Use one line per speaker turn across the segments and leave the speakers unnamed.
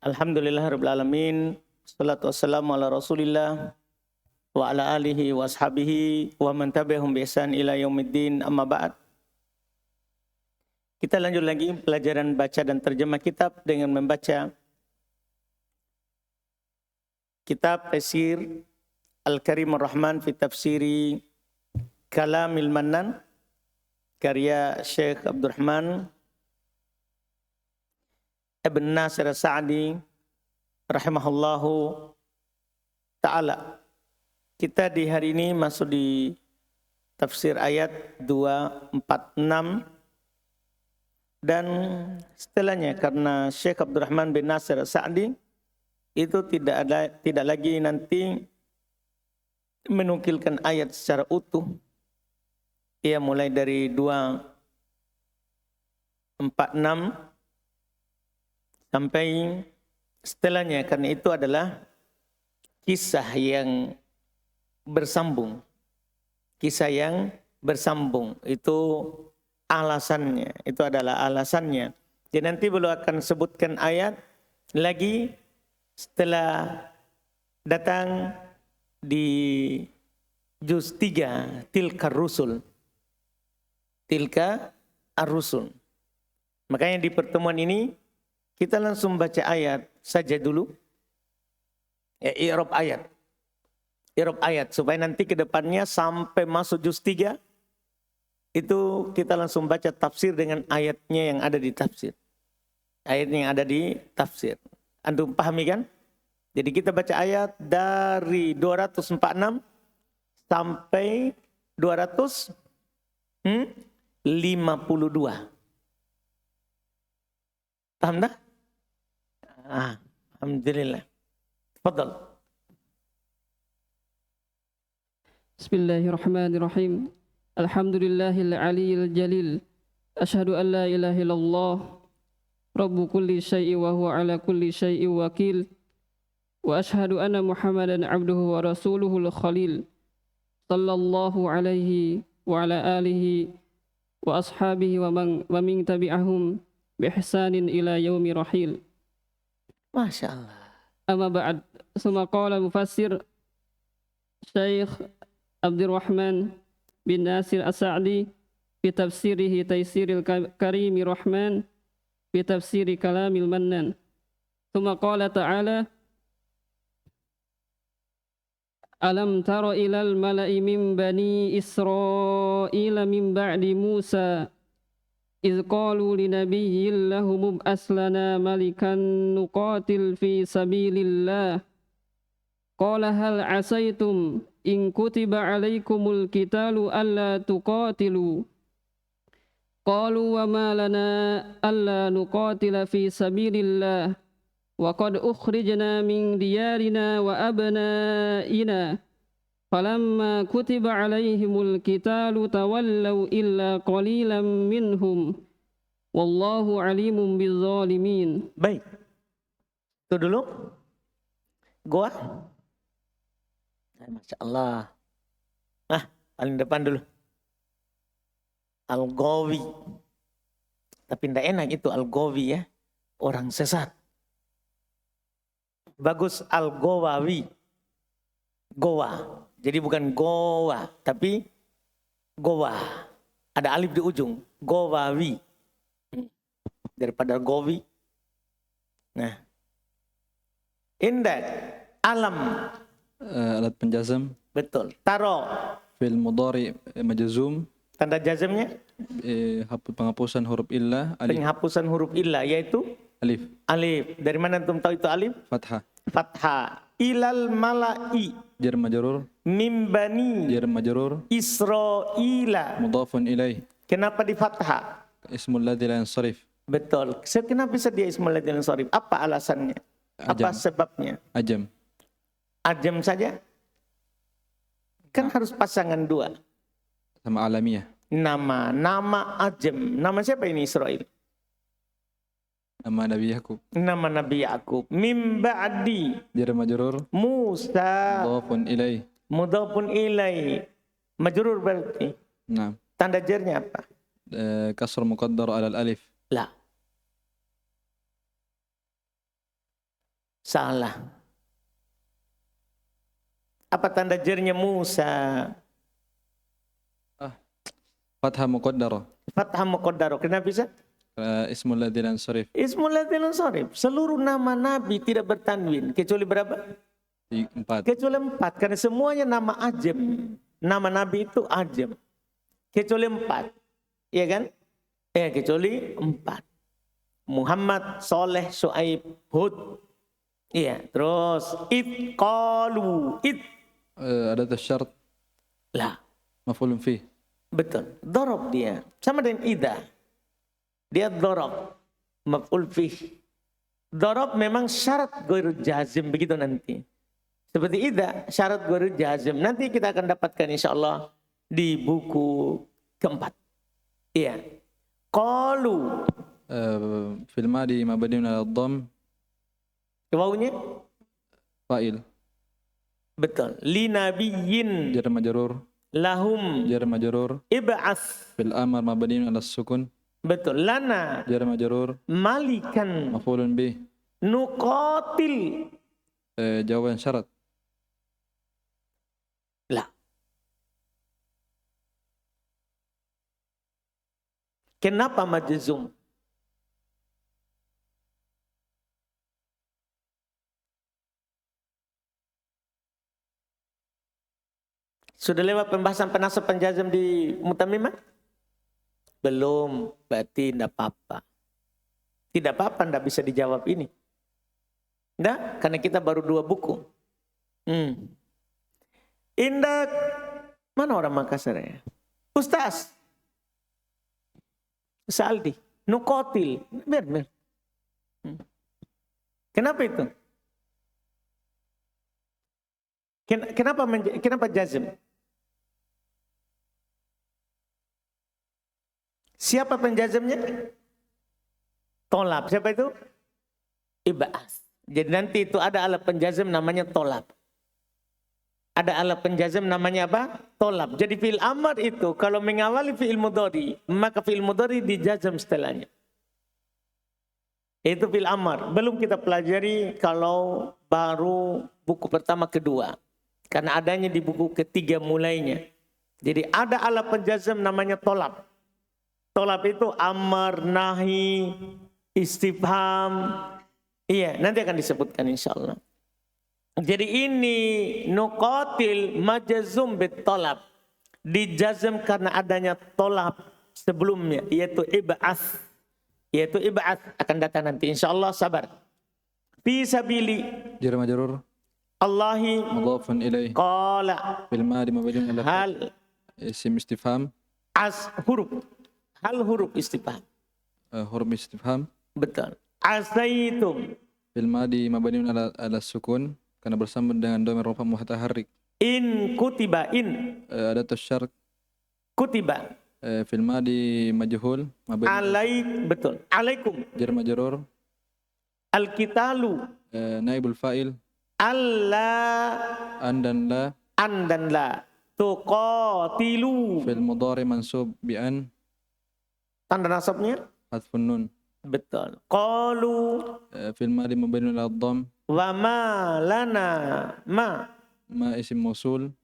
Alhamdulillah rabbil alamin. Wassalatu wassalamu ala Rasulillah wa ala alihi wa ashabihi wa man tabi'ahum bi ihsan ila yaumiddin. Amma ba'd. Kita lanjut lagi pelajaran baca dan terjemah kitab dengan membaca kitab Tafsir Al-Karimur Rahman fi Tafsiri Kalamil Mannan karya Syekh Abdurrahman Ibn Nasir As-Sa'di rahimahullahu ta'ala. Kita di hari ini masuk di tafsir ayat 246 dan setelahnya, karena Syekh Abdurrahman bin Nasir As-Sa'di itu tidak lagi nanti menukilkan ayat secara utuh. Ia mulai dari 246 sampai setelahnya, karena itu adalah kisah yang bersambung. Kisah yang bersambung itu alasannya, itu adalah alasannya. Jadi nanti beliau akan sebutkan ayat lagi setelah datang di juz 3 tilka rusul. Tilka ar-rusul. Makanya di pertemuan ini kita langsung baca ayat saja dulu. I'rab ayat. I'rab ayat supaya nanti ke depannya sampai masuk juz 3 itu kita langsung baca tafsir dengan ayatnya yang ada di tafsir. Ayatnya yang ada di tafsir. Antum pahami kan? Jadi kita baca ayat dari 246 sampai 252. Paham dah? Alhamdulillah. Fadal.
Bismillahirrahmanirrahim. Alhamdulillahil aliyyil jalil. Asyhadu an la ilaha illallah rabbu kulli syai'in wa huwa ala kulli syai'in wakil. Wa asyhadu anna Muhammadan abduhu wa rasuluhul khalil. Sallallahu alaihi wa ala alihi wa ashabihi wa min tabi'ahum bi ihsanin ila yaumi rahil.
Masya Allah.
Amma ba'd. Summa qala mufassir Syekh Abdurrahman bin Nasir As-Sa'di fi tafsirihi Taysiril Karimir Rahman fi tafsiri Kalamil Mannan. Summa qala ta'ala Alam tara ilal mala'i min bani Israila min ba'di Musa إذ قالوا لنبي لهم ابعث لنا ملكا نقاتل في سبيل الله قال هل عسيتم إن كتب عليكم القتال ألا تقاتلوا قالوا وما لنا ألا نقاتل في سبيل الله وقد أخرجنا من ديارنا وأبنائنا فلما كتب عليهم القتال تولوا إلا قليلا منهم والله عليم بالظالمين.
Baik. Itu dulu. Gua. Masya Allah. Paling depan dulu. Al-Ghawi. Tapi tidak enak itu Al-Ghawi ya. Orang sesat. Bagus Al-Ghawawi. Gowa. Jadi bukan gowa, tapi gowa. Ada alif di ujung. Gowawi. Daripada gowi. Nah. Indah. Alam.
Alat penjazam.
Betul. Taro.
Fi'il mudhari majzum.
Tanda jazamnya?
Penghapusan huruf illah. Alif.
Penghapusan huruf illah yaitu?
Alif.
Alif. Dari mana antum tahu itu alif?
Fathah.
Fathah. Ilal mala'i.
Jar majrur.
Min bani.
Jar majrur.
Israila.
Mudhafun ilaih.
Kenapa di fathah?
Ismul ladzi la yansarif.
Betul. Kenapa bisa dia ismul ladzi la yansarif? Apa alasannya? Apa sebabnya?
Ajam.
Ajam saja? Kan harus pasangan dua.
Sama alamiah.
Nama ajam. Nama siapa ini Israel?
Nama Nabi Yakub.
Nama Nabi Yakub. Min ba'di.
Jar majrur.
Musa.
Mudhafun ilaih.
Mudhafun ilaih. Majrur berarti.
Nah.
Tanda jarnya apa?
Kasr muqaddar ala alif.
La. Salah. Apa tanda jernya Musa?
Fathah muqaddara.
Fathah muqaddaro. Kenapa bisa?
Ismul ladzi la yansarif.
Ismul ladzil ansarif. Seluruh nama Nabi tidak bertanwin. Kecuali berapa?
4.
Kecuali 4. Karena semuanya nama ajam. Nama Nabi itu ajam. Kecuali 4. Iya kan? Kecuali 4. Muhammad, Soleh, Shu'aib, Hud. Iya. Terus. Id, qalu. Id.
Adat syarat
Lah.
maf'ulun fih.
Betul. Dorob dia. Sama dengan ida. Dia dorob. Maf'ul fih. Dorob memang syarat ghairul jazim. Begitu nanti. Seperti ida. Syarat ghairul jazim. Nanti kita akan dapatkan insyaAllah di buku keempat. Iya. Qalu.
Fil madi mabniun ala dhamm
Wawunya?
fa'il.
Betul. Linabiyyin
Jar majrur.
lahum
Jar majrur.
ib'as.
Fil amr mabniun ala sukun.
Betul. Lana
Jar majrur.
malikan
Maf'ulun bih.
nuqatil.
Jawaban syarat.
Lah. Kenapa majzum? Sudah lewat pembahasan penasab penjazam di Mutammimah? Belum, berarti tidak apa-apa. Tidak apa-apa, tidak bisa dijawab ini. Tidak, karena kita baru 2 buku. Indak, mana orang Makassar ya? Ustaz. Saldi, nukotil. Biar. Kenapa itu? Kenapa jazm? Siapa penjazmnya? Tolab. Siapa itu? Ib'as. Jadi nanti itu ada alat penjazm namanya tolab. Ada alat penjazm namanya apa? Tolab. Jadi fi'il amr itu kalau mengawali fi'il mudhari, maka fi'il mudhari dijazm setelahnya. Itu fi'il amr. Belum kita pelajari kalau baru buku pertama kedua. Karena adanya di buku ketiga mulainya. Jadi ada alat penjazm namanya tolab. Tolab itu amar, nahi, istifham. Iya, nanti akan disebutkan insyaAllah. Jadi ini nuqatil majazum bit tolab. Dijazm karena adanya tolab sebelumnya. Yaitu ib'as. Yaitu ib'as akan datang nanti. InsyaAllah sabar. Fi sabili.
Jar majrur.
Allahi.
Mudhafun ilaih.
Qala.
Fil madi mabniun ala
Hal.
isim istifham.
Huruf. Hal huruf istifham.
Huruf istifham.
Betul. Asaitum.
Fil madi mabniun ala sukun karena bersambung dengan dhamir rafa mutaharrik.
In kutiba in.
Adat syarat
Kutiba.
fil madi majhul mabniun
Alaik. Betul. Alaikum.
jar majrur.
Al-kitalu.
Naibul fa'il.
Allah.
Dan la.
An dan la. Tuqatilu.
Fil mudhari mansub bi an.
Tanda nasabnya.
Hadfun nun.
Betul. Qalu.
Fil madi mabniun ala dhamm.
Wa ma lana. Ma.
Ma isim mausul.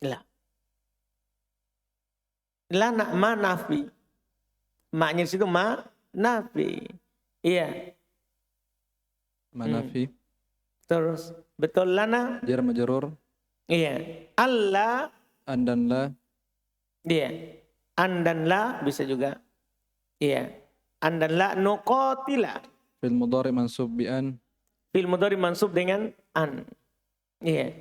La. Lana ma nafi. Maknya situ ma nafi. Iya.
Manafi.
Terus. Betul lana.
Jar majrur.
Iya. Allah.
An dan la.
Iya. An dan la bisa juga. Iya. An dan la nuqatila.
Fil mudhari mansub bi an.
Fil mudhari mansub dengan an. Iya.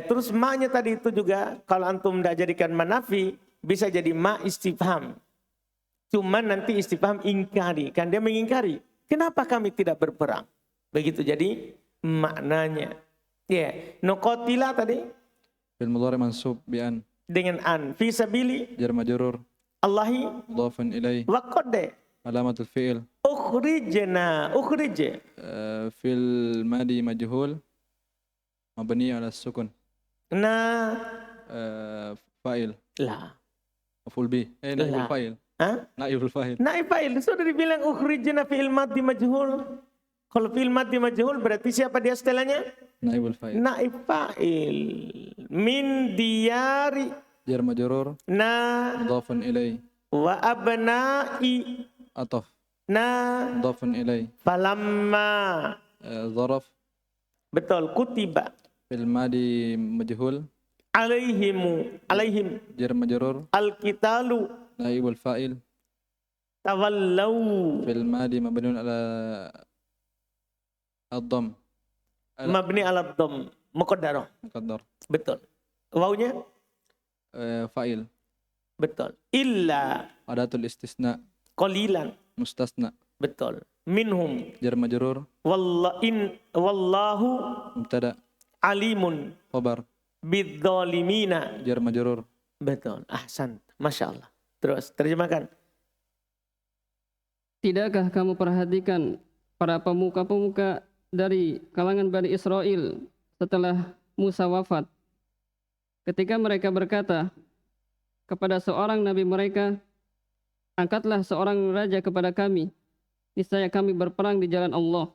Terus ma-nya tadi itu juga kalau antum tidak jadikan manafi bisa jadi ma istifham. Cuman nanti istifham ingkari. Kan dia mengingkari. Kenapa kami tidak berperang? Begitu jadi maknanya. Iya. Nuqatila tadi
Fil mudhari mansub bi an.
dengan an. Fi sabili
Jar majrur.
Allahi
Mudhafun ilaih.
wa qad
Alamatul fi'il.
ukhrijna. Ukhrij.
Fil madi majhul mabni ala sukun.
Nah.
Fa'il
Lah.
maf'ul bih. Naibul
Lah.
fa'il.
Hah?
Naibul fa'il.
Naib fa'il. Sudah dibilang ukhrijna fi'il madhi majhul. Kalau fi'il madhi majhul berarti siapa dia setelahnya?
Naibul fa'il.
Naib fa'il. Min diyari
Jar majrur
na
mudhafun ilai.
wa abna'i
Ataf
na
mudhafun ilai.
falamma.
Zaraf
Betul, kutiba
fil madi majhul.
alaihim
Jar majrur
alqitalu
naibul fa'il.
tawallau
Fil madi mabniun ala ad-dhamm.
mabni ala dhamm muqaddarah.
Muqaddar.
Betul. Wawunya
Fa'il.
betul. Illa
Adatul istisna
qalilan.
mustasna.
Betul. Minhum
Jar majrur
wallahu
mubtada
alimun
khabar.
bidzalimina.
Jar majrur
Betul. Ahsan. Masya Allah. Terus terjemahkan.
Tidakkah kamu perhatikan para pemuka-pemuka dari kalangan Bani Israel setelah Musa wafat? Ketika mereka berkata kepada seorang nabi mereka, angkatlah seorang raja kepada kami, niscaya kami berperang di jalan Allah.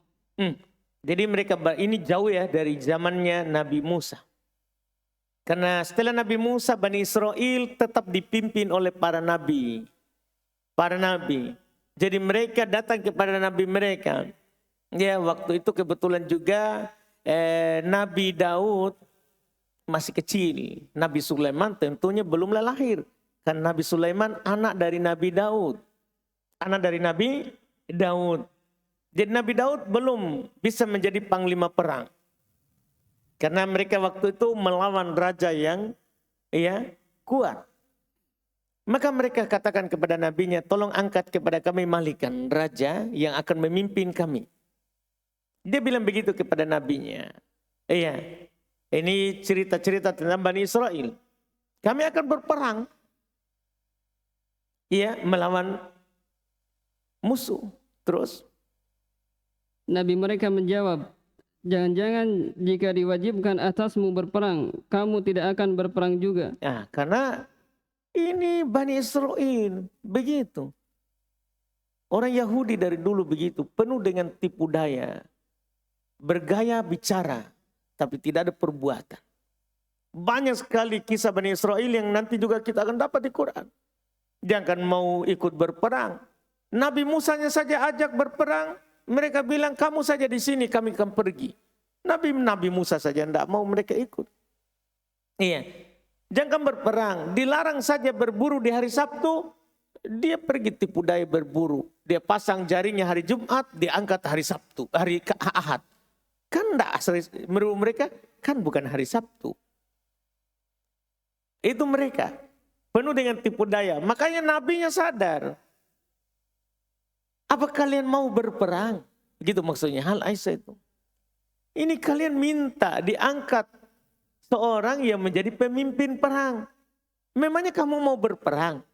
Jadi mereka ini jauh ya dari zamannya Nabi Musa. Karena setelah Nabi Musa, Bani Israel tetap dipimpin oleh para nabi. Para nabi. Jadi mereka datang kepada nabi mereka. Ya, waktu itu kebetulan juga Nabi Daud masih kecil. Nabi Sulaiman tentunya belumlah lahir. Karena Nabi Sulaiman anak dari Nabi Daud. Anak dari Nabi Daud. Jadi Nabi Daud belum bisa menjadi panglima perang. Karena mereka waktu itu melawan raja yang kuat. Maka mereka katakan kepada nabinya, tolong angkat kepada kami malikan raja yang akan memimpin kami. Dia bilang begitu kepada nabinya. Iya. Ini cerita-cerita tentang Bani Israel. Kami akan berperang. Iya, melawan musuh. Terus
Nabi mereka menjawab, jangan-jangan jika diwajibkan atasmu berperang, kamu tidak akan berperang juga.
nah, karena ini Bani Israel begitu. Orang Yahudi dari dulu begitu, penuh dengan tipu daya. Bergaya bicara, tapi tidak ada perbuatan. Banyak sekali kisah Bani Israel yang nanti juga kita akan dapat di Quran. Dia akan mau ikut berperang. Nabi Musanya saja ajak berperang. Mereka bilang, kamu saja di sini, kami akan pergi. Nabi Musa saja tidak mau mereka ikut. Iya. Jangan berperang. Dilarang saja berburu di hari Sabtu. Dia pergi tipu daya berburu. Dia pasang jaringnya hari Jumat, diangkat hari Sabtu, hari Ahad. Kan enggak, menurut mereka kan bukan hari Sabtu. Itu mereka penuh dengan tipu daya. Makanya nabinya sadar. Apa kalian mau berperang? Gitu maksudnya hal Aisyah itu. Ini kalian minta diangkat seorang yang menjadi pemimpin perang. Memangnya kamu mau berperang?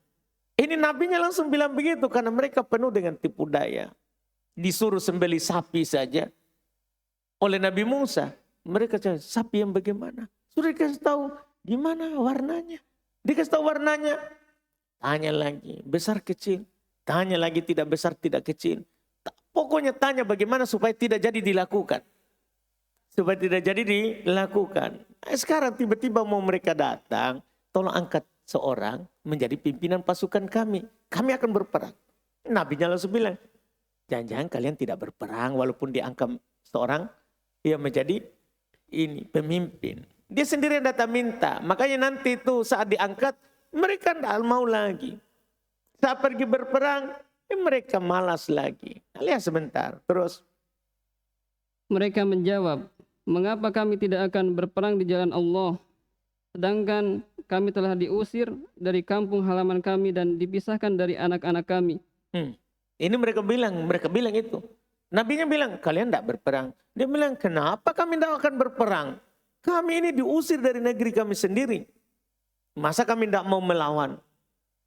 Ini nabinya langsung bilang begitu karena mereka penuh dengan tipu daya. Disuruh sembelih sapi saja oleh Nabi Musa. Mereka cakap, sapi yang bagaimana? Sudah dikasih tahu gimana warnanya. Dikasih tahu warnanya. Tanya lagi, besar kecil. Tanya lagi, tidak besar tidak kecil. Pokoknya tanya bagaimana supaya tidak jadi dilakukan. Supaya tidak jadi dilakukan. Sekarang tiba-tiba mau mereka datang, tolong angkat seorang menjadi pimpinan pasukan kami. Kami akan berperang. Nabinya langsung bilang, jangan-jangan kalian tidak berperang walaupun diangkat seorang yang menjadi ini pemimpin. Dia sendiri yang datang minta. Makanya nanti itu saat diangkat, mereka tidak mau lagi. Saat pergi berperang, mereka malas lagi. Lihat sebentar, terus.
Mereka menjawab, mengapa kami tidak akan berperang di jalan Allah, sedangkan kami telah diusir dari kampung halaman kami dan dipisahkan dari anak-anak kami.
Ini mereka bilang itu. Nabinya bilang, kalian tidak berperang. Dia bilang, kenapa kami tidak akan berperang? Kami ini diusir dari negeri kami sendiri. Masa kami tidak mau melawan?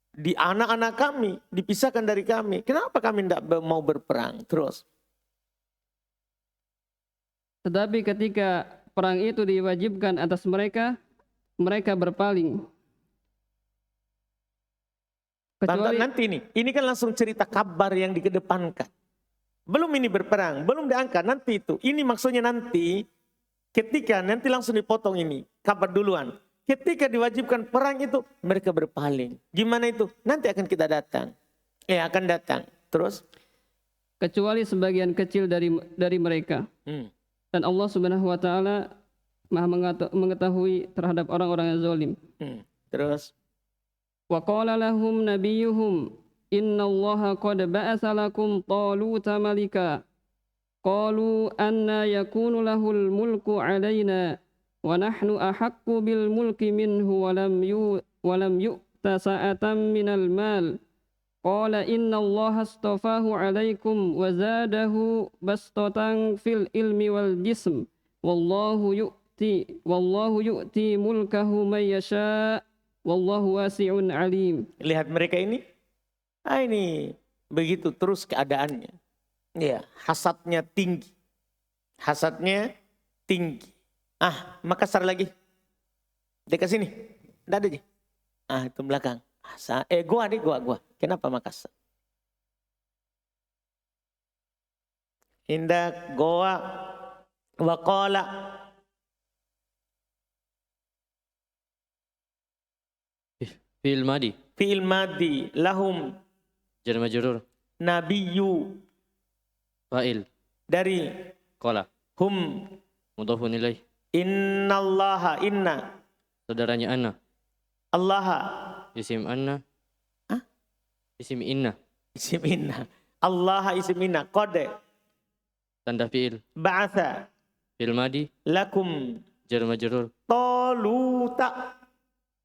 Di anak-anak kami, dipisahkan dari kami. Kenapa kami tidak mau berperang? Terus.
Tetapi ketika perang itu diwajibkan atas mereka, mereka berpaling. Kecuali
Nanti ini kan langsung cerita kabar yang dikedepankan. Belum ini berperang, belum diangkat, nanti itu. Ini maksudnya nanti ketika nanti langsung dipotong ini, kabar duluan. Ketika diwajibkan perang itu mereka berpaling. Gimana itu? Nanti akan kita datang. Akan datang. Terus?
kecuali sebagian kecil dari mereka. Dan Allah Subhanahu wa taala Maha mengetahui terhadap orang-orang yang zalim.
Terus?
Wa qala lahum nabiyuhum innallaha qad ba'atsa lakum taluta malika. Qalu anna yakunu lahul mulku 'alaina wa nahnu ahaqqu bil mulki minhu wa lam yu'ta sa'atan minal mal. Qala innallaha astafahu 'alaikum wa zadahu bastatan fil ilmi wal jism. Wallahu yu'ti mulkahu may yasha. Wallahu wasi'un alim.
Lihat mereka ini. Ini begitu terus keadaannya. Ya, hasadnya tinggi. Hasadnya tinggi. Makassar lagi. Dekat sini. Tidak ada aja. Itu belakang. Gua. Kenapa Makassar? Indah Goa Waqala.
Fi'il madi.
Fi'il madi lahum
Jar majrur.
nabiyyu
Fa'il.
dari
Qala.
hum
Mudhafun ilaih.
innallaha inna
Saudaranya anna.
allaha
Isim anna. Isim inna.
isim inna allaha isim inna qad
Tanda fi'il.
ba'atha
Fi'il madi.
lakum
Jar majrur.
taluta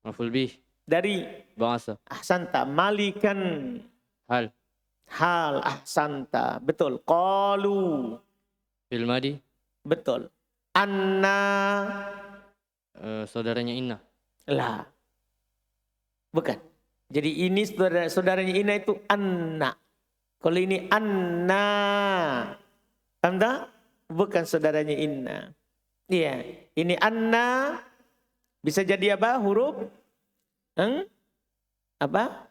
Maf'ul bih.
dari
Ba'asa.
ahsanta malikan
Hal.
ahsanta betul qalu
Fi'il madi.
betul anna
Saudaranya inna.
lah bukan. Jadi ini saudaranya Inna itu Anna. Kalau ini Anna. Paham tak? Bukan saudaranya Inna. Iya. Ini Anna. Bisa jadi apa? Huruf? Apa?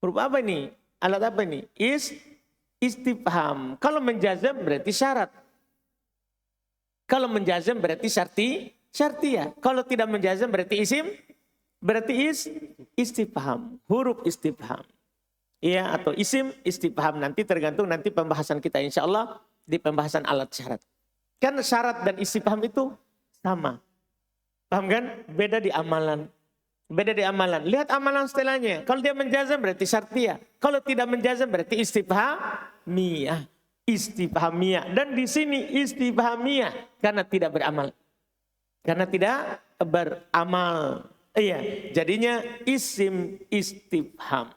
Huruf apa ini? Alat apa ini? Istifham. Kalau menjazam berarti syarat. Kalau menjazam berarti syartiyah. Kalau tidak menjazam berarti isim. Berarti istifham, huruf istifham. Iya, atau isim istifham, nanti tergantung nanti pembahasan kita insya Allah di pembahasan alat syarat. Kan syarat dan istifham itu sama. Paham kan? Beda di amalan. Lihat amalan setelahnya. Kalau dia menjazam berarti syartiyah. Kalau tidak menjazam berarti istifhamiyah. Dan di sini istifhamiyah karena tidak beramal. Iya, jadinya isim istifham.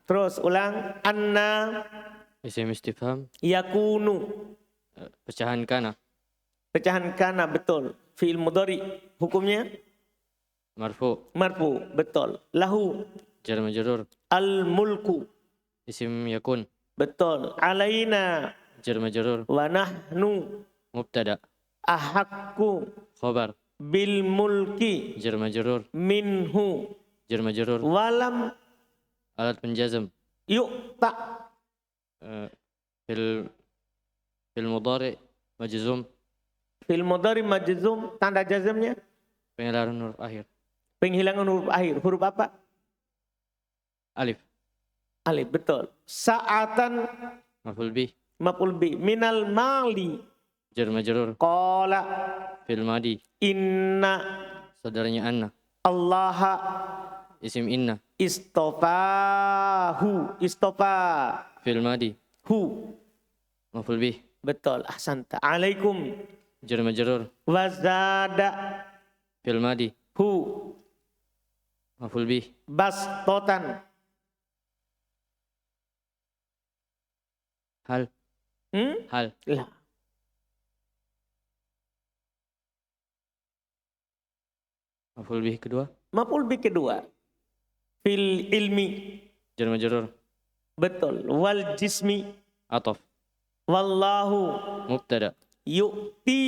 Terus ulang. Anna
Isim istifham.
yakunu.
Pecahan kana.
Pecahan kana, betul. Fi'il mudhari. Hukumnya?
Marfu.
Marfu, betul. Lahu.
Jar majrur.
Al-mulku.
Isim yakun.
Betul. Alaina.
Jar majrur.
Wa nahnu.
Mubtada.
Ahakku.
Khabar.
Bil mulki.
Jar majrur.
Minhu.
Jar majrur.
Walam
Alat penjazam.
yu'ta.
Fil mudhari majzum.
Fil mudhari majzum, tanda jazamnya
Penghilangan huruf akhir.
penghilangan huruf akhir. Huruf apa?
Alif.
Alif, betul. Sa'atan
Maf'ul bih.
maf'ul bi. Minal mali.
Jar majrur.
Qala
Fil madi.
inna
Saudaranya anna.
allaha
Isim inna.
istofahu. Istofa.
Fil madi.
Hu.
Maf'ul bih.
Betul. Ahsanta. Alaikum.
Jar majrur.
Wazada.
Fil madi.
Hu.
Maf'ul bih.
Bastotan.
Hal. Hal.
Lah.
Maf'ul bih kedua.
Maf'ul bi kedua. Fil ilmi.
Jar majrur.
Betul. Wal jismi.
Ataf.
Wallahu
Mubtada.
yu'ti.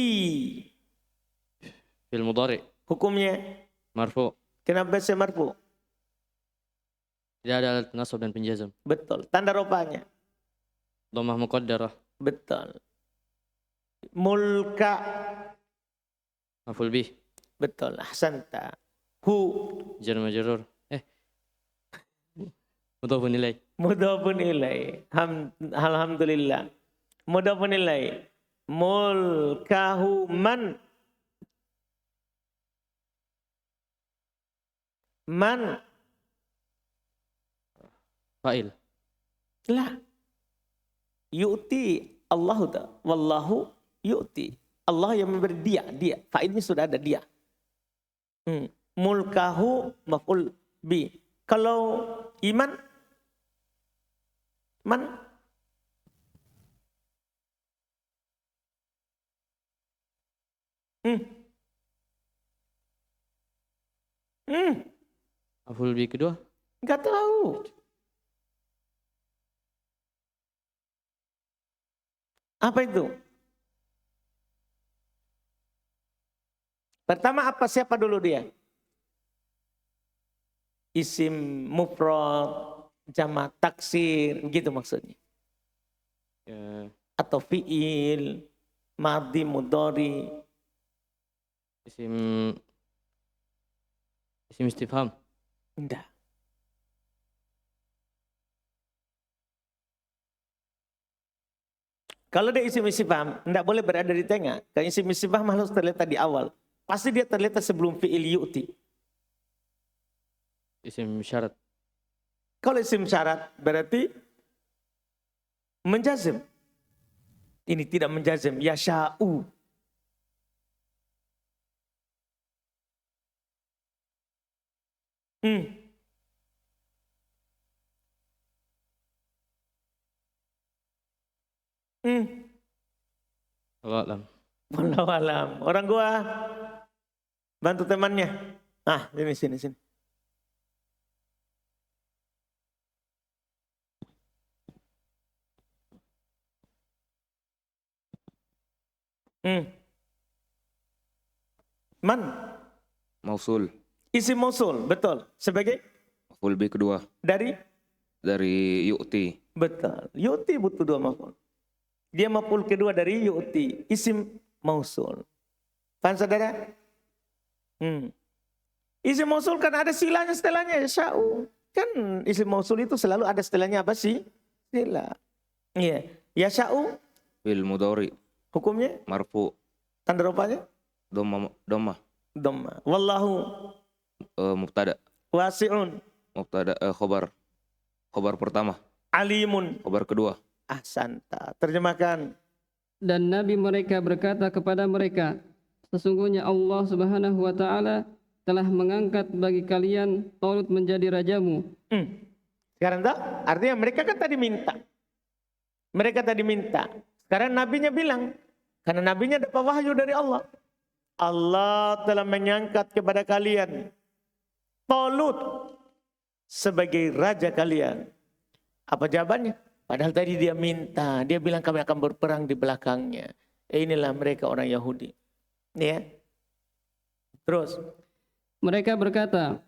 Fil mudhari.
Hukumnya
Marfu.
kenapa saya marfu?
Tidak ada alat nasab dan penjazam.
Betul. Tanda rofanya.
Dhammah muqaddarah.
Betul. Mulka.
Maf'ul bih.
Betul. Ahsanta. Hu.
Jar majrur. Mudhafun ilaih.
Mudhafun ilaih. Alhamdulillah. Mudhafun ilaih. Mulkahu man. Man.
Fa'il.
Lah. Yu'ti Allahu ta'ala. Wallahu yu'ti. Allah yang memberi dia. Fa'ilnya sudah ada dia. Mulkahu maf'ul bi. Kalau iman, man.
Maf'ul bih kedua.
Enggak tahu. Apa itu? Pertama apa, siapa dulu dia? Isim mufrad, jamak taksir, gitu maksudnya.
Ya,
Atau fi'il, madhi, mudhari.
isim istifham.
Enggak. Kalau dia isim istifham, enggak boleh berada di tengah. Kalau isim istifham harus terletak di awal. Pasti dia terletak sebelum fi'il yu'ti.
Isim syarat.
Kalau isim syarat berarti menjazim. Ini tidak menjazim. Yasha'u.
Allah alam.
Wallahu alam. Orang gua bantu temannya. Sini. Man.
Mausul.
Isim mausul, betul. Sebagai
Maf'ul bih kedua.
dari
Yu'ti.
betul. Yu'ti butuh dua maf'ul. Dia maf'ul kedua dari yu'ti, isim mausul. Paham saudara? Isim mausul kan ada silanya setelahnya, yasha'u. Kan isim mausul itu selalu ada setelahnya apa sih? Sila. Iya. Yasha'u
Fil mudhari.
hukumnya
Marfu.
tanda rupanya
Dhammah.
dhamma. Wallahu
Mubtada.
wasi'un
Mubtada khobar. Khobar pertama.
alimun.
Khobar kedua.
Ahsanta. Terjemahkan.
Dan Nabi mereka berkata kepada mereka, sesungguhnya Allah Subhanahu wa Ta'ala telah mengangkat bagi kalian Talut menjadi rajamu.
Sekarang tak? Artinya mereka kan tadi minta. Mereka tadi minta. Sekarang nabinya bilang. Karena nabinya dapat wahyu dari Allah. Allah telah mengangkat kepada kalian Talut sebagai raja kalian. Apa jawabannya? Padahal tadi dia minta. Dia bilang kami akan berperang di belakangnya. Inilah mereka orang Yahudi. Ya. Terus.
Mereka berkata,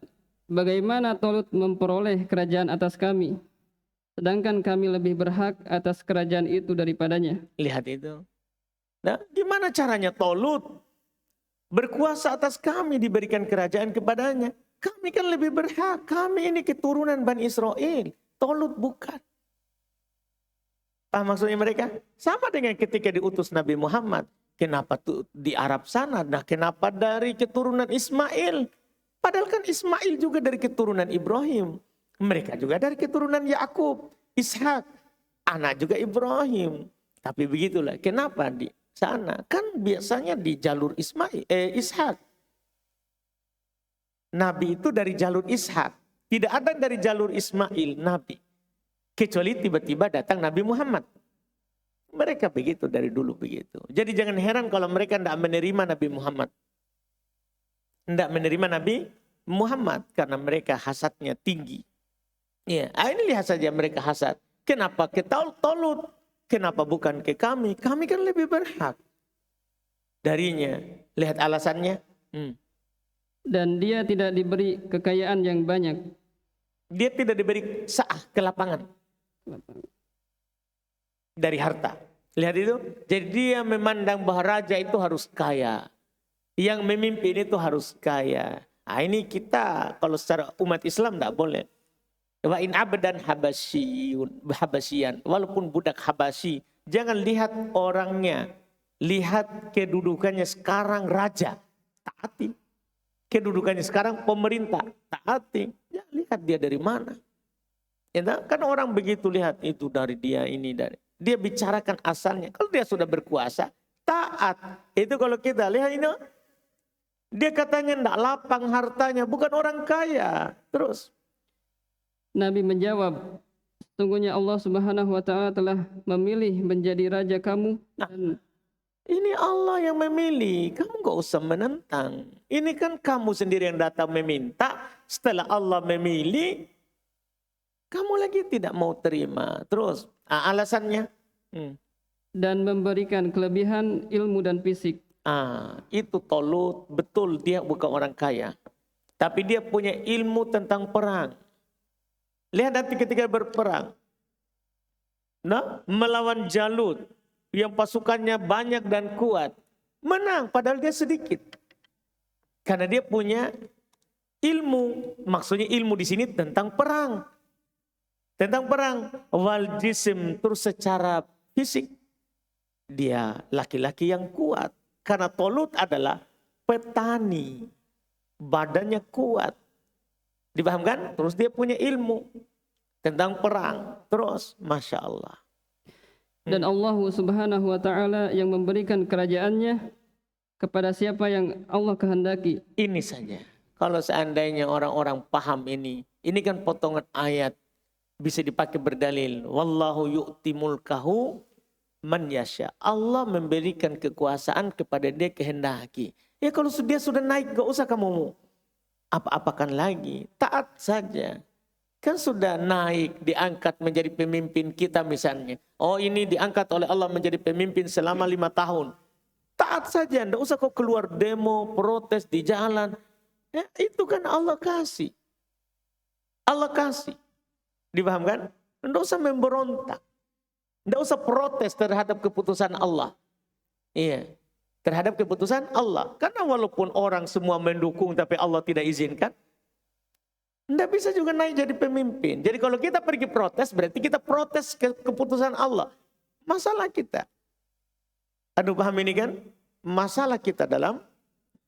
bagaimana Talut memperoleh kerajaan atas kami, sedangkan kami lebih berhak atas kerajaan itu daripadanya.
Lihat itu. Nah, gimana caranya Talut berkuasa atas kami, diberikan kerajaan kepadanya? Kami kan lebih berhak. Kami ini keturunan Bani Israel. Talut bukan. Maksudnya mereka? Sama dengan ketika diutus Nabi Muhammad. Kenapa tuh di Arab sana? Nah, kenapa dari keturunan Ismail? Padahal kan Ismail juga dari keturunan Ibrahim. Mereka juga dari keturunan Yakub, Ishak. Anak juga Ibrahim. Tapi begitulah. Kenapa di sana? Kan biasanya di jalur Ishak. Nabi itu dari jalur Ishak. Tidak ada dari jalur Ismail Nabi. Kecuali tiba-tiba datang Nabi Muhammad. Mereka begitu dari dulu begitu. Jadi jangan heran kalau mereka tidak menerima Nabi Muhammad. Tidak menerima Nabi Muhammad. Karena mereka hasadnya tinggi. Ya, ini lihat saja mereka hasad. Kenapa ke Talut? Kenapa bukan ke kami? Kami kan lebih berhak darinya. Lihat alasannya.
Dan dia tidak diberi kekayaan yang banyak.
Dia tidak diberi sa'ah, kelapangan dari harta. Lihat itu. Jadi dia memandang bahwa raja itu harus kaya. Yang memimpin itu harus kaya. Nah, ini kita kalau secara umat Islam tidak boleh. Wa in abdan habasyian, walaupun budak Habasyi, jangan lihat orangnya, lihat kedudukannya sekarang raja, taati. Kedudukannya sekarang pemerintah, taati. Ya, lihat dia dari mana. Ya, kan orang begitu lihat itu dari dia ini dari. Dia bicarakan asalnya. Kalau dia sudah berkuasa, taat. Itu kalau kita lihat ini, dia katanya tidak lapang hartanya, bukan orang kaya. Terus.
Nabi menjawab, sesungguhnya Allah Subhanahu wa taala telah memilih menjadi raja kamu dan
Ini Allah yang memilih, kamu gak usah menentang. Ini kan kamu sendiri yang datang meminta, setelah Allah memilih, kamu lagi tidak mau terima. Terus, alasannya?
dan memberikan kelebihan ilmu dan fisik.
Itu Tolut, betul dia bukan orang kaya. Tapi dia punya ilmu tentang perang. Lihat nanti ketika berperang. Nah, melawan Jalut. Yang pasukannya banyak dan kuat. Menang, padahal dia sedikit. Karena dia punya ilmu. Maksudnya ilmu di sini tentang perang. Tentang perang. Wal jisim, terus secara fisik. Dia laki-laki yang kuat. Karena Tolut adalah petani. Badannya kuat. Dipahamkan? Terus dia punya ilmu tentang perang. Terus, Masya Allah.
Dan Allah Subhanahu wa taala yang memberikan kerajaannya kepada siapa yang Allah kehendaki.
Ini saja. Kalau seandainya orang-orang paham ini kan potongan ayat bisa dipakai berdalil. Wallahu yu'ti mulkahu man yasha. Allah memberikan kekuasaan kepada dia kehendaki. Ya kalau dia sudah naik, gak usah kamu apa-apakan lagi. Taat saja. Kan sudah naik, diangkat menjadi pemimpin kita misalnya. Oh ini diangkat oleh Allah menjadi pemimpin selama 5 tahun. Taat saja, tidak usah kau keluar demo, protes di jalan. Ya, itu kan Allah kasih. Allah kasih. Dipahamkan? Tidak usah memberontak. Tidak usah protes terhadap keputusan Allah. Iya. Terhadap keputusan Allah. Karena walaupun orang semua mendukung tapi Allah tidak izinkan. Tidak bisa juga naik jadi pemimpin. Jadi kalau kita pergi protes berarti kita protes keputusan Allah. Masalah kita. Aduh paham ini kan? Masalah kita dalam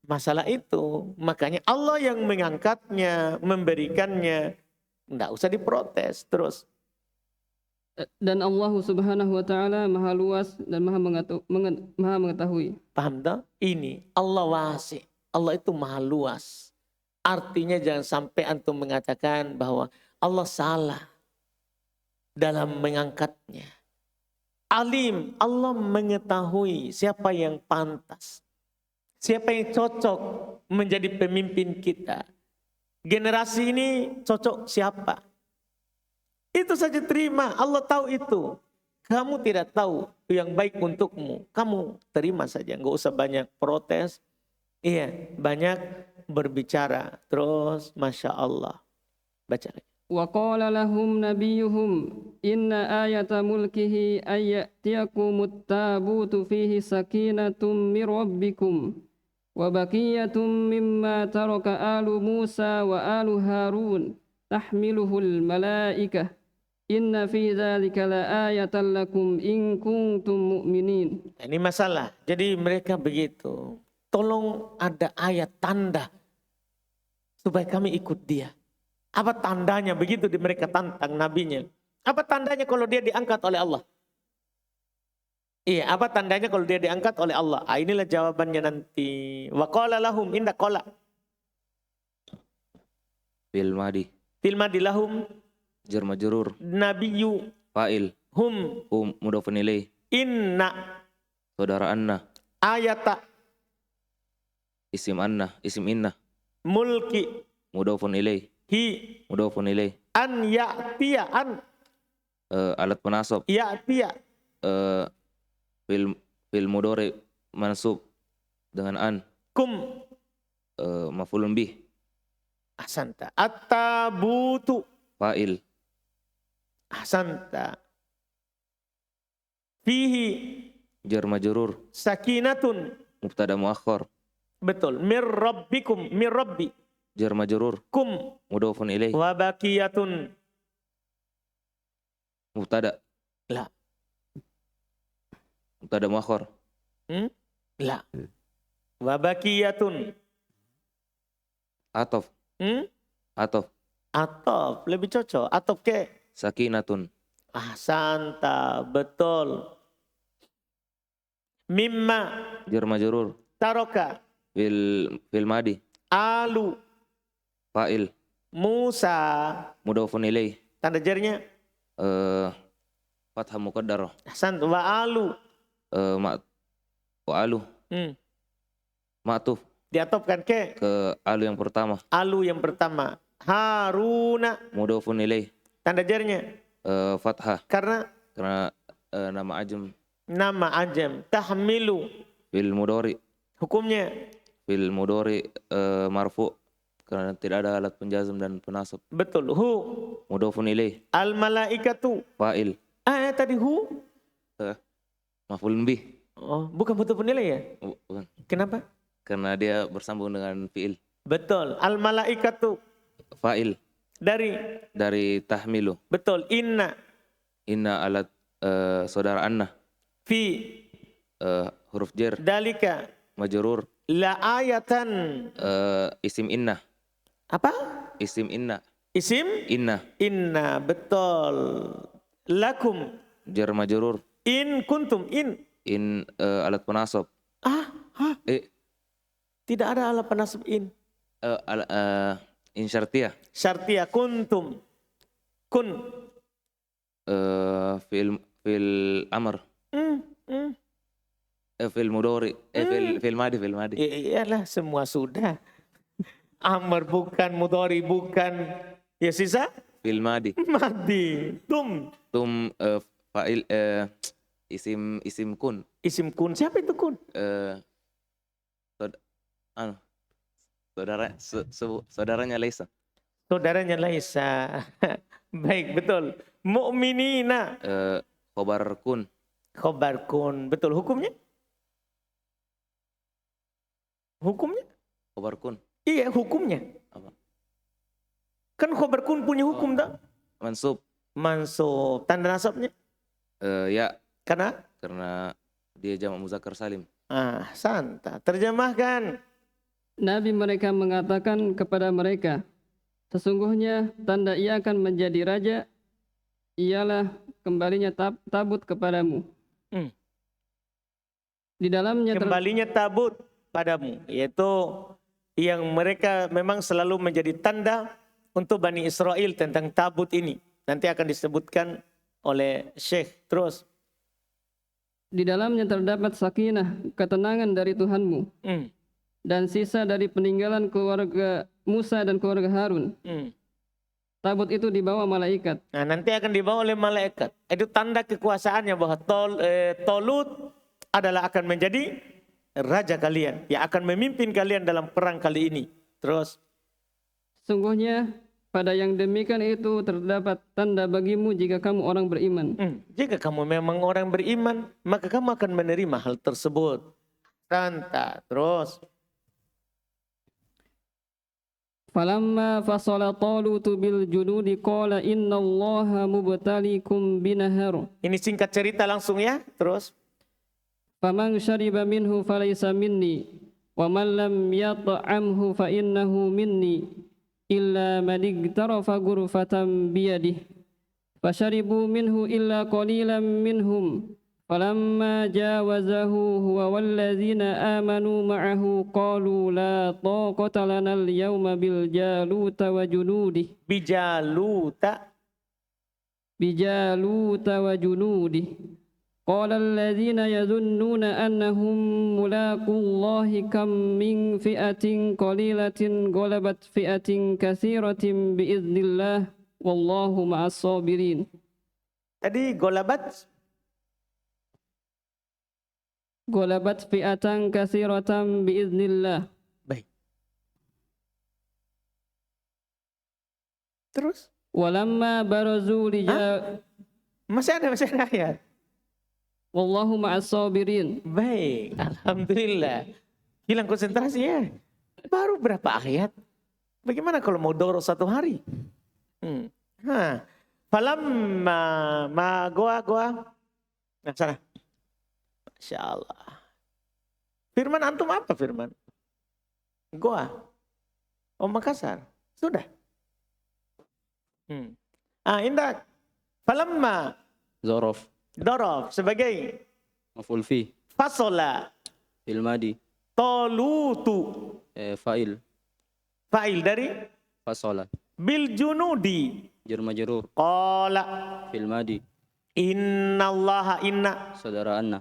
masalah itu. Makanya Allah yang mengangkatnya, memberikannya. Tidak usah diprotes. Terus.
Dan Allah Subhanahu wa taala Maha luas dan Maha mengetahui.
Paham tak? Ini Allah wasi. Allah itu maha luas. Artinya jangan sampai antum mengatakan bahwa Allah salah dalam mengangkatnya. Alim, Allah mengetahui siapa yang pantas. Siapa yang cocok menjadi pemimpin kita. Generasi ini cocok siapa? Itu saja terima, Allah tahu itu. Kamu tidak tahu yang baik untukmu. Kamu terima saja, nggak usah banyak protes. Iya, banyak berbicara. Terus, Masya Allah. Baca lagi.
Wa qala lahum nabiyuhum inna ayata mulkihi ayyatiyakumut tabutu fihi sakinatum mir rabbikum wa baqiyatum mimma taraka alu Musa wa alu Harun tahmiluhul malaikah. Inna fi dzalika laayatan lakum in kuntum mu'minin.
Ini masalah. Jadi mereka begitu. Tolong ada ayat tanda supaya kami ikut dia. Apa tandanya? Begitu mereka tantang nabinya. Apa tandanya kalau dia diangkat oleh Allah? Iya, apa tandanya kalau dia diangkat oleh Allah? Inilah jawabannya nanti. Wa qala lahum inda qala.
Fil madi.
Fil madi lahum
Jar majrur.
nabiyyu
Fa'il.
hum
Mudhafun ilaih.
inna
Saudara anna.
ayata
Isim anna. Isim inna.
mulki
Mudhafun ilaih.
hi
Mudhafun ilaih.
an ya'tiya an
Alat penasab.
ya'tiya
Fil mudhari mansub dengan an.
kum
Maf'ulun bih.
ahsanta at-tabutu
fa'il,
Ahsanta. Fihi
jar majrur,
sakinatun.
mubtada muakhar,
Betul. Mir rabbikum. Mir rabbi.
jar majrur,
Kum.
mudhafun ilaih,
Wa baqiyatun.
mubtada,
La.
mubtada muakhar,
La. Wa baqiyatun.
atof, atof,
Atof. Lebih cocok. Atof ke?
sakinatun,
Ahsanta. Betul. Mimma.
jar majrur,
Taroka.
fil madi,
Alu.
fa'il,
Musa.
mudhafun ilaih,
Tanda jarnya.
fathah muqaddarah,
Ahsan. Wa alu.
wa alu, ma'tuf
Diatopkan ke
ke alu yang pertama,
alu yang pertama. Haruna.
mudhafun ilaih,
Tanda jarnya.
fathah
Karena
karena nama ajam,
nama ajam. Tahmilu.
fil mudhari,
Hukumnya.
fil mudhari marfu karena tidak ada alat penjazm dan penasab,
Betul. Hu.
mudhafun ilaih,
Al malaikatu.
fa'il,
Tadi hu.
maf'ulun bih.
Oh, bukan betul penilai ya?
Bukan.
Kenapa?
Karena dia bersambung dengan fi'il.
Betul. Al malaikatu.
Fa'il
Dari
tahmilu.
betul. Inna.
Inna alat saudara anna.
Fi.
Huruf jar.
Dalika.
Majrur.
La ayatan.
Isim inna.
Apa?
Isim inna.
Isim.
Inna.
Inna. Betul. Lakum.
Jar majrur.
In kuntum.
In alat penasab.
Hah? Tidak ada alat penasab in.
In syartiyah.
Syartiyah kuntum. Kun.
Fil amr. Fil mudhari. Fil madi.
Iyalah semua sudah. Amr bukan, mudhari bukan. Ya sisa?
Fil madi.
Madi. Tum.
Fa'il isim kun.
Isim kun. Siapa itu kun?
Saudaranya Laisa.
Saudaranya Laisa. Baik, betul. Mu'minina.
Khobar kun.
Khobar kun. Betul. Hukumnya? Hukumnya?
Khobar kun.
Iya, hukumnya.
Apa?
Kan khobar kun punya hukum tak?
Mansub.
Mansub. Tanda nasabnya?
Ya.
Karena
dia jamak muzakkar salim.
Santa. Terjemahkan.
Nabi mereka mengatakan kepada mereka, sesungguhnya tanda ia akan menjadi raja ialah kembalinya tabut kepadamu. Di dalamnya
Kembalinya tabut padamu. Yaitu yang mereka memang selalu menjadi tanda untuk Bani Israel tentang tabut ini. Nanti akan disebutkan oleh Syekh. Terus.
Di dalamnya terdapat sakinah, ketenangan dari Tuhanmu. Dan sisa dari peninggalan keluarga Musa dan keluarga Harun. Tabut itu dibawa malaikat.
Nah, nanti akan dibawa oleh malaikat. Itu tanda kekuasaannya bahwa Tolut adalah akan menjadi raja kalian. Yang akan memimpin kalian dalam perang kali ini. Terus.
Sungguhnya pada yang demikian itu terdapat tanda bagimu jika kamu orang beriman.
Jika kamu memang orang beriman, maka kamu akan menerima hal tersebut. Tanta. Terus.
Falamma fasala Talutu bil junudi qala innallaha mubtalikum binahar.
Ini singkat cerita langsung ya. Terus.
Faman syariba minhu falaysa minni wa man lam yat'amhu fa innahu minni illa man igtarafa ghurfatan biyadihi fasharibu minhu illa qalilan minhum falamma jawazahu huwa wallazina amanu ma'ahu qalu la taqata lana al-yawma bil jaluta wa junudihi bijaluta wa junudihi qala allazina yazunnuna annahum mulaqullahi kam min fi'atin qalilatin ghalabat fi'atin katsiratin biiznillah wallahu ma'as sabirin.
Tadi golabat
fi'atan katsiratan biiznillah.
Baik. Terus
Walamma barazu rijal
Masih ada ayat.
wallahu ma'as sabirin.
Baik, alhamdulillah. Hilang konsentrasi ya. Baru berapa ayat? Bagaimana kalau mau doro 1 hari? Falamma ma goa. Nah, sana. Masya Allah. Firman antum apa firman? Goa. Oh, Makassar. Sudah. Indah. Falamma
Zorof.
dorof sebagai
Maf'ul fi.
fasola
Fil madi.
tolutu.
Fa'il.
Fa'il dari
Fasola.
bil junudi.
Jar majrur.
Qala
Fil madi.
innallaha inna.
Saudara anna.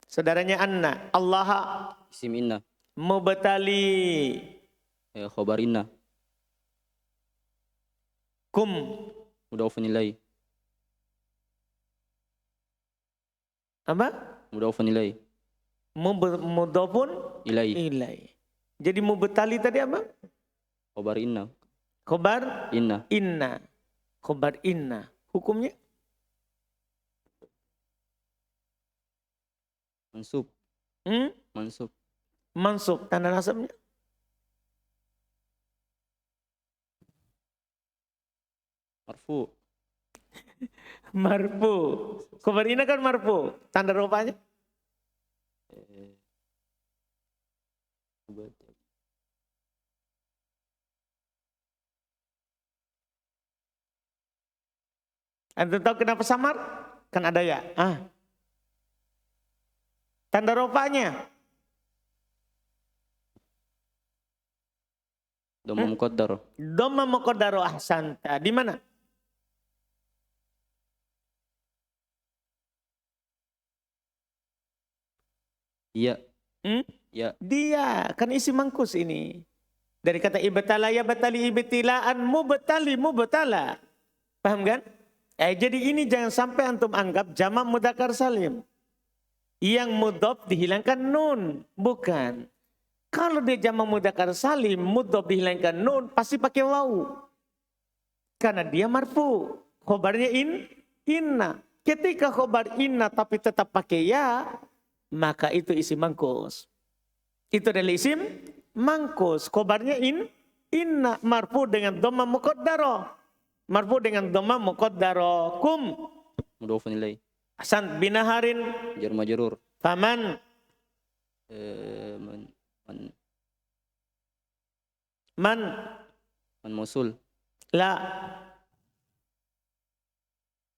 Saudaranya anna. Allaha
Isim inna.
mubtali
Khobar inna.
kum.
Mudhafun ilai.
Apa?
Mudhafun ilai.
Mudhafun
Ilai.
ilai. Jadi mubtali tadi apa?
Khobar inna.
Khobar
Inna.
inna. Khobar inna. Hukumnya?
Mansub. Mansub.
Mansub. Tanda nasabnya?
Marfu.
Marfu. Khobar inna kan marfu. Tanda rupanya? Anda tahu kenapa samar? Kan ada ya. Tanda rupanya?
Dhamma muqaddar.
Dhamma muqaddaru ahsanta. Di mana?
Iya. Ya.
Dia kan isi mangkus ini. Dari kata ibtala ya batali ibtilaan mubtala. Paham kan? Jadi ini jangan sampai antum anggap jamak mudzakkar salim. Yang mudhof dihilangkan nun, bukan. Kalau dia jamak mudzakkar salim, mudhof dihilangkan nun, pasti pakai waw. Karena dia marfu. Khobarnya inna. Ketika khobar inna tapi tetap pakai ya, maka itu isim mangkus. Itu adalah isim mangkus. Khobarnya inna marfu dengan dhamma muqaddara. Marfu dengan dhamma muqaddara. Kum.
Mudhafun ilai.
Hasan binaharin.
Jar majrur.
Faman. Man.
Man mausul.
La.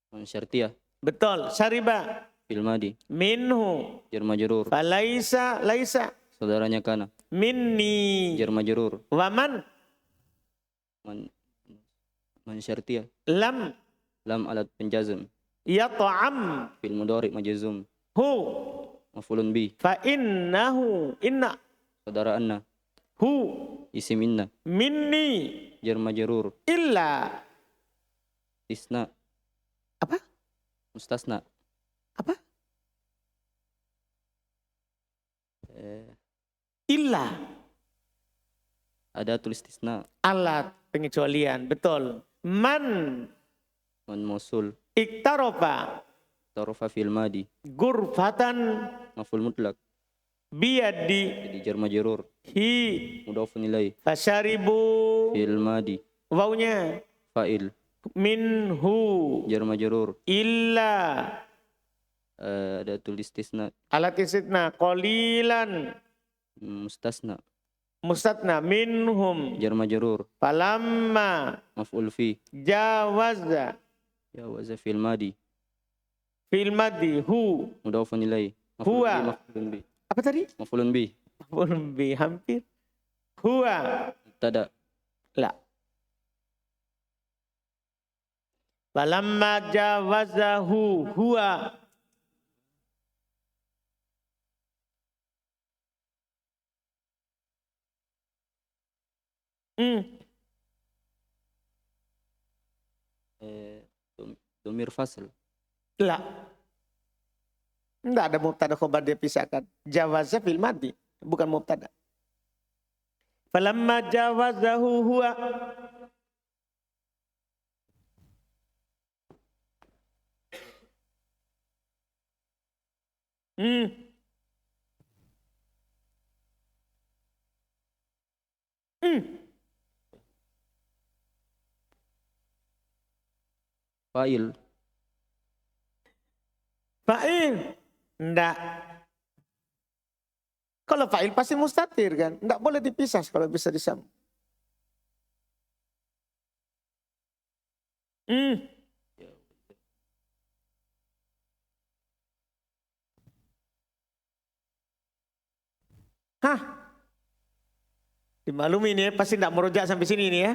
Man syartiyah.
Betul. Syariba.
Fil madi.
Minhu.
Jar majrur.
Falaisa. Laisa.
Saudaranya kana.
Minni.
Jar majrur.
Waman.
Man syartiyah.
Lam.
Lam alat penjazm.
Yata'am.
Fil mudhari majzum.
Hu.
Maf'ulun bi.
Fa innahu. Inna.
Saudara anna.
Hu.
Isim inna.
Minni.
Jar majrur.
Illa.
Isna.
Apa?
Mustasna.
Apa? Illa.
Ada tulis istisna.
Alat pengecualian. Betul. Man.
Man mausul.
Iktarofa.
Tarofa fil madi.
Gurfatan.
Maf'ul mutlak.
Biyadi.
Jadi jar majrur.
Hi.
Mudhafun ilai.
Fasyaribu.
Fil madi.
Wawnya.
Fa'il.
Minhu.
Jar majrur.
Illa.
Ada tulis istisna.
Alat istitna. Qalilan.
Mustasna.
Mustatna. Minhum.
Jar majrur.
Falamma.
Maf'ul fi.
Jawaza.
Jawaza fil madi.
Fil madi. Hu.
Mudhafun ilai.
Huwa.
Maf'ulun bi.
Apa tadi?
Maf'ulun bi.
Maf'ulun bi. Hampir. Huwa.
Tada.
La. Falamma jawazahu huwa.
Domir fasl.
La. Enggak ada mubtada khobar dia pisahkan. Jawaza fil madi, bukan mubtada. Falamma jawazahu huwa. Hmm. Hmm.
Fa'il.
Fa'il. Enggak. Kalau fa'il pasti mustatir kan. Enggak boleh dipisah kalau bisa disambung. Hmm. Hah? Dimaklumi ini ya, pasti enggak merojak sampai sini ini ya.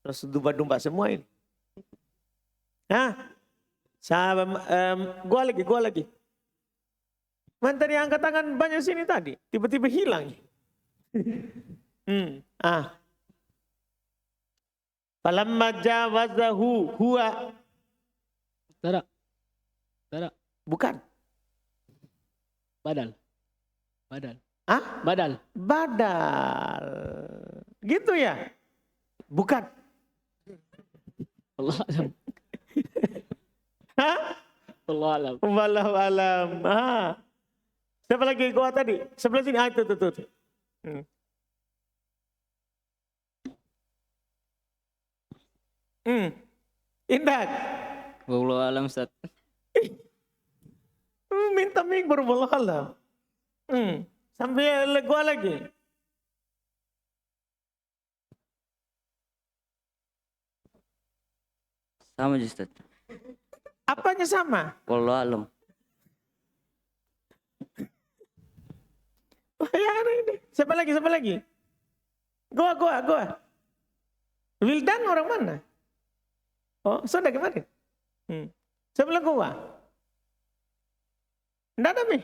Terus domba-domba semua ini. Hah? Sahabat, gua lagi. Mantan yang angkat tangan banyak sini tadi. Tiba-tiba hilang. Falamma jawazahu huwa.
Tara.
Bukan.
Badal.
Ah?
Badal.
Badal. Gitu ya? Bukan.
Allah alam.
Hah?
Allah alam.
Wallahu alam. Siapa lagi gua tadi? Sebelah sini. Itu. Indah.
Wallahu alam Ustaz.
Minta mik baru wallahu alam. Sampai gua lagi.
Sama aja Ustaz.
Apanya sama?
Wallahu alam.
Bayaran ini. Siapa lagi? Gua. Wildan orang mana? Oh, sudah kemarin. Sebelah gua. Nggak ada mi.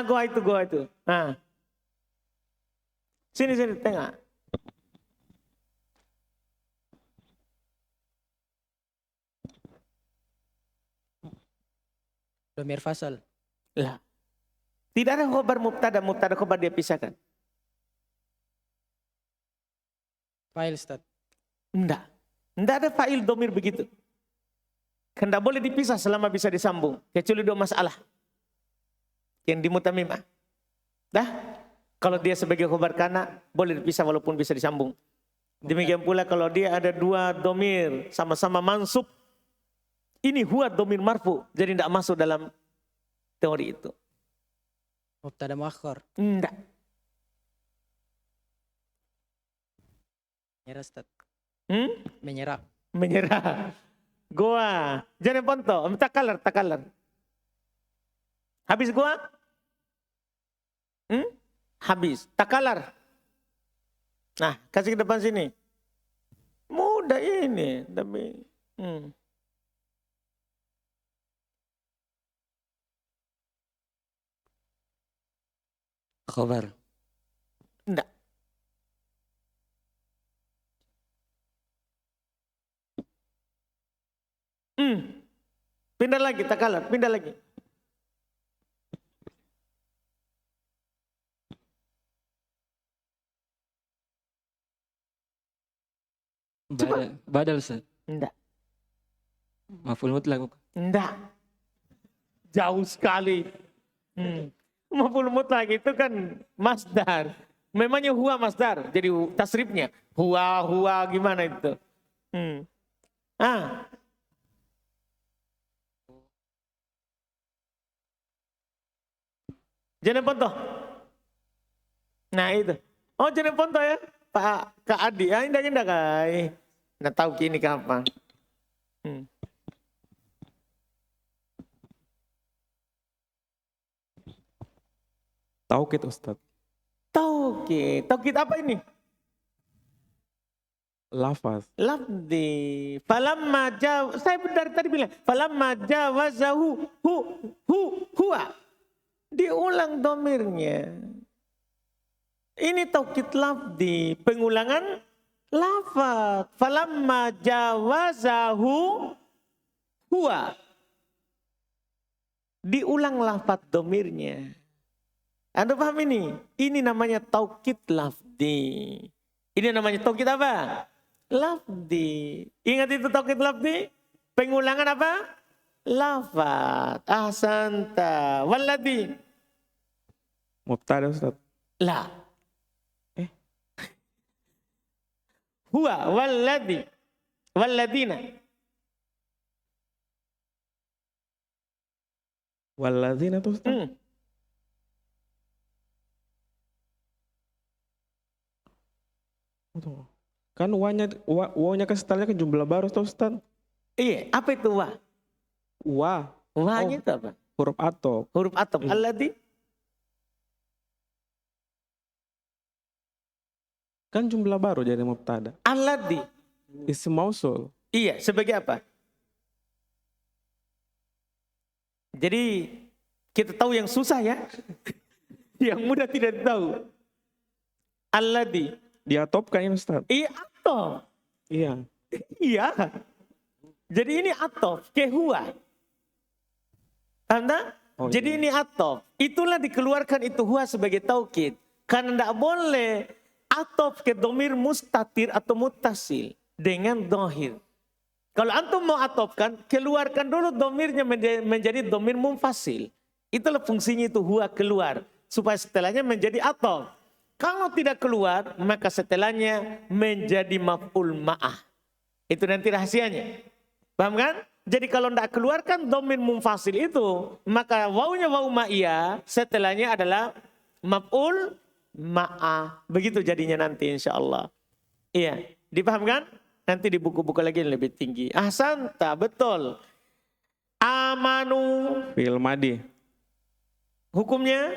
Gua itu. Sini tengah.
Domir fasal.
Lah. Tidak ada khobar mubtada khobar dia pisahkan.
Fa'il Ustaz.
Enggak ada fa'il domir begitu. Tidak boleh dipisah selama bisa disambung. Kecuali dua masalah. Yang di mutamimah. Dah. Kalau dia sebagai khobar kana, boleh dipisah walaupun bisa disambung. Demikian pula kalau dia ada dua domir sama-sama mansub. Ini huwa domir marfu. Jadi tidak masuk dalam teori itu.
Mubtada muakhar.
Enggak.
Menyerah Ustaz.
Menyerah.
Menyerah.
Goa. Jangan ponto. Takalar. Habis goa? Habis. Takalar. Nah, kasih ke depan sini. Mudah ini. Tapi.
Khobar.
Enggak. Pindah lagi, takalar. Pindah lagi.
Badal Ustaz.
Enggak.
Maf'ul mutlak.
Enggak. Jauh sekali. Maf'ul mutlak itu kan masdar. Memangnya huwa masdar. Jadi tasrifnya. Huwa gimana itu. Jangan ponto. Nah itu. Oh jangan ponto ya. Pak Kak Adi. Indah kai. Nah tahu kini kapan.
Taukid Ustaz.
Taukid apa ini?
Lafaz.
Lafdi. Falamma saya dari tadi bilang. Falamma jawazahu huwa. Diulang domirnya. Ini taukid lafdi. Pengulangan lafaz. Falamma jawazahu huwa. Diulang lafaz domirnya. Anda paham ini? Ini namanya taukid lafdi. Ini namanya taukid apa? Lafdi. Ingat itu taukid lafdi? Pengulangan apa? Lafat. Ahsanta. Walladhi.
Mubtada Ustaz.
La. Huwa walladhi. Walladina.
Walladzina tuh Ustaz. Tuh. Kan wawnya kan setelahnya kan jumlah baru tuh Ustaz.
Iya, apa itu wa?
Wa,
Wa-nya itu apa?
huruf atop.
Huruf atop. Alladhi.
Kan jumlah baru jadi mubtada.
Alladhi.
Isim mausul.
Iya, sebagai apa? Jadi kita tahu yang susah ya. Yang mudah tidak tahu. Alladhi.
Diatopkan ini Ustaz.
Iya, atof.
Iya.
Iya. Jadi ini atof ke huwa. Anda?
Oh,
Jadi
iya.
ini atof. Itulah dikeluarkan itu huwa sebagai taukid. Karena tidak boleh atof ke domir mustatir atau muttasil dengan dohir. Kalau antum mau atofkan, keluarkan dulu domirnya menjadi domir munfasil. Itulah fungsinya itu huwa keluar. Supaya setelahnya menjadi atof. Kalau tidak keluar, maka setelahnya menjadi maf'ul ma'ah. Itu nanti rahasianya. Paham kan? Jadi kalau tidak keluarkan domir munfasil itu, maka wawunya wawu ma'iyah, setelahnya adalah maf'ul ma'ah. Begitu jadinya nanti insya Allah. Iya, dipahamkan? Nanti di buku-buku lagi yang lebih tinggi. Ahsanta, betul. Amanu,
Fi'il madi.
hukumnya?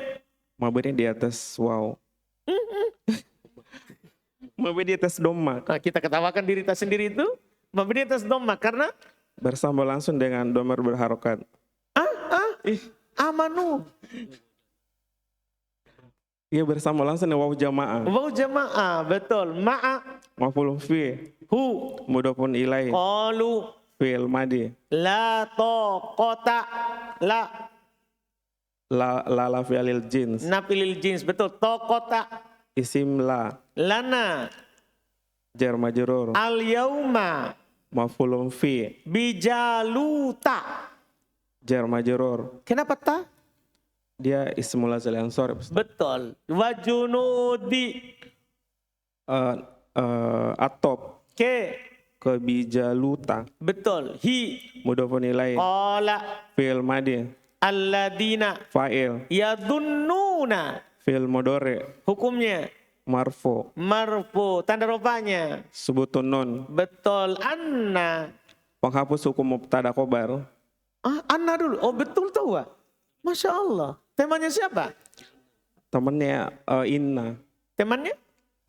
Mabni di atas waw. Mabni di atas doma.
Nah, kita ketawakan diri kita sendiri itu. Mabni atas dhamma karena
Bersambung langsung dengan domir berharokat.
amanu.
Iya bersambung langsung dengan waw jamaah.
Wawu jamaah, betul. Ma'a,
Maf'ulun fi.
hu,
Mudhafun ilaih.
qalu,
Fi'il madi.
la taqata, la,
La fi'alil jins.
napilil jins, betul. Taqata,
Isim la.
lana,
Jar majrur.
al yauma,
Maf'ulun fi.
bijaluta.
Jar majrur.
Kenapa ta?
Dia ismul lazal ansor.
Betul. Wajunudi,
Atop.
ke,
Kebijaluta.
betul. Hi,
Mudhafun ilaih.
qala,
Fi'il madi.
alladina,
Fa'il.
yadunnuna.
Fi'il mudhari.
Hukumnya
Marfu.
marfu, tanda rupanya.
Subutun nun.
Betul. Anna.
Penghapus hukum mubtada khobar.
Anna dulu. Oh betul tuh. Wak. Masya Allah. Temannya siapa?
Temennya inna.
Temannya?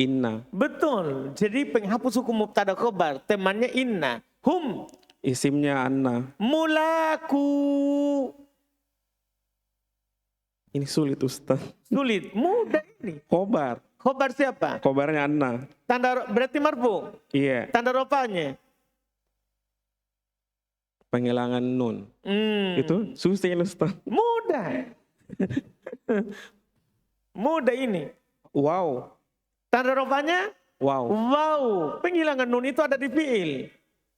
Inna.
Betul. Jadi penghapus hukum mubtada khobar. Temannya inna. Hum.
Isimnya anna.
Mulaku.
Ini sulit Ustaz.
Sulit. Mudah ini.
Khobar.
Khobar siapa?
Khobarnya anna.
Tanda berarti marfu.
Iya.
Tanda rupanya.
Penghilangan nun. Itu susah ini Ustaz.
Mudah. Mudah ini.
Wow.
Tanda rupanya?
Wow.
Wow. Penghilangan nun itu ada di fi'il.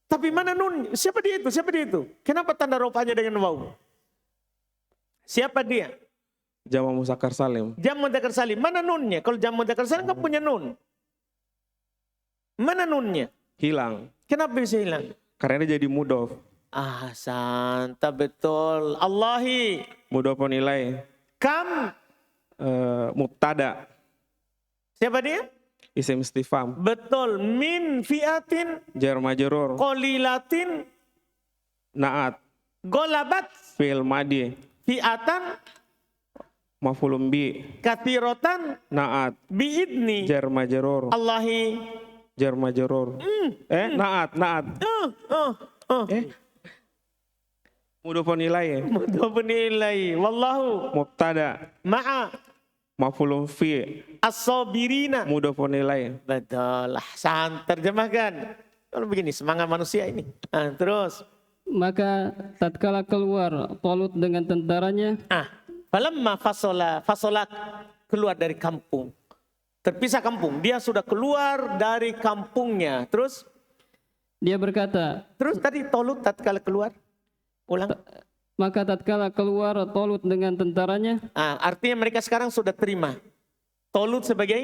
Tapi mana nun? Siapa dia itu? Siapa dia itu? Kenapa tanda rupanya dengan wow? Siapa dia?
Jama muzakkar salim.
Jam mudzakkar salim. Mana nunnya? Kalau jam mudzakkar salim kan punya nun. Mana nunnya?
Hilang.
Kenapa bisa hilang?
Karena dia jadi mudhof.
Santa betul. Allahi.
Mudhofun ilaih.
Kam.
Mubtada.
Siapa dia?
Isim istifham.
Betul. Min fi'atin.
Jar majrur.
Qolilatin.
Naat.
Golabat.
Fi'il madi.
Fi'atan.
Maf'ulun bi.
Kathirotan.
Naat.
Biidni.
Jar majrur.
Allahi.
Jar majrur. Naat. Mudhofun ilaih.
Mudhofun ilaihi. Wallahu.
Mubtada.
Ma'a.
Maf'ulun fi.
As-sabirina.
Mudhofun ilaih.
Betul. Terjemahkan. Kalau begini semangat manusia ini. Terus.
Maka tatkala keluar Talut dengan tentaranya,
Falamma fasola keluar dari kampung. Terpisah kampung. Dia sudah keluar dari kampungnya. Terus
dia berkata,
tadi Talut tatkala keluar. Ulang.
Maka tatkala keluar Talut dengan tentaranya,
Artinya mereka sekarang sudah terima Talut sebagai